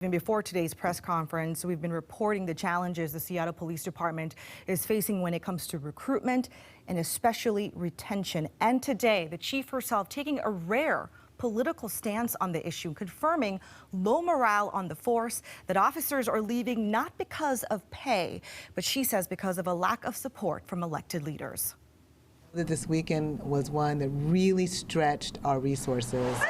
Even before today's press conference, we've been reporting the challenges the Seattle Police Department is facing when it comes to recruitment and especially retention. And today, the chief herself taking a rare political stance on the issue, confirming low morale on the force, that officers are leaving not because of pay, but she says because of a lack of support from elected leaders. This weekend was one that really stretched our resources.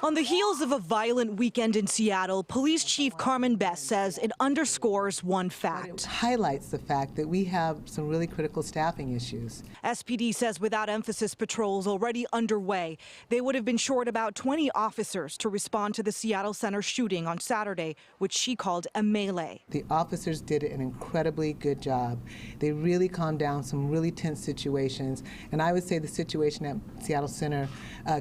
On the heels of a violent weekend in Seattle, Police Chief Carmen Best says it underscores one fact. It highlights the fact that we have some really critical staffing issues. SPD says without emphasis patrols already underway, they would have been short about 20 officers to respond to the Seattle Center shooting on Saturday, which she called a melee. The officers did an incredibly good job. They really calmed down some really tense situations, and I would say the situation at Seattle Center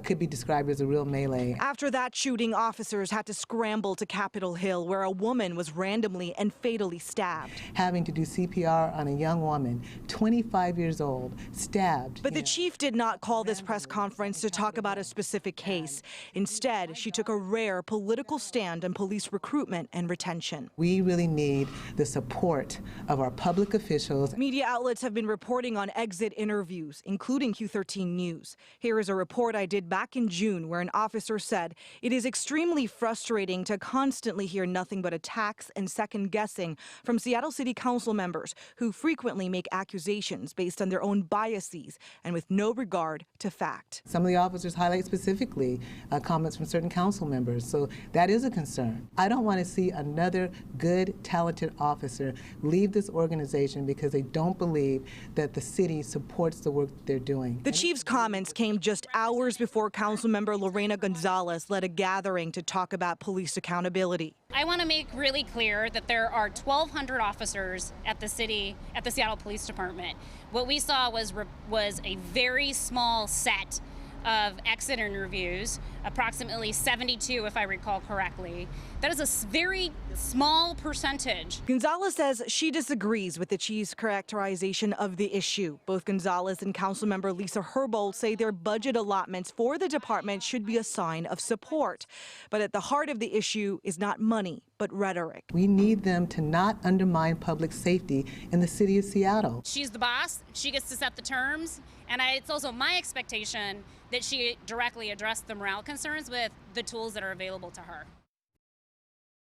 could be described as a real melee. After that shooting, officers had to scramble to Capitol Hill, where a woman was randomly and fatally stabbed. Having to do CPR on a young woman, 25 years old, stabbed. But the chief did not call this press conference to talk about a specific case. Instead, she took a rare political stand on police recruitment and retention. We really need the support of our public officials. Media outlets have been reporting on exit interviews, including Q13 News. Here is a report I did back in June where an officer said it is extremely frustrating to constantly hear nothing but attacks and second guessing from Seattle City Council members who frequently make accusations based on their own biases and with no regard to fact. Some of the officers highlight specifically comments from certain council members, so that is a concern. I don't want to see another good, talented officer leave this organization because they don't believe that the city supports the work that they're doing. The chief's comments came just hours before Councilmember Lorena Gonzalez led a gathering to talk about police accountability. I want to make really clear that there are 1,200 officers at the Seattle Police Department. What we saw was a very small set of exit interviews, approximately 72 if I recall correctly. That is a very small percentage. Gonzalez says she disagrees with the chief's characterization of the issue. Both Gonzalez and Councilmember Lisa Herbold say their budget allotments for the department should be a sign of support. But at the heart of the issue is not money, but rhetoric. We need them to not undermine public safety in the city of Seattle. She's the boss. She gets to set the terms. And it's also my expectation that she directly address the morale concerns with the tools that are available to her.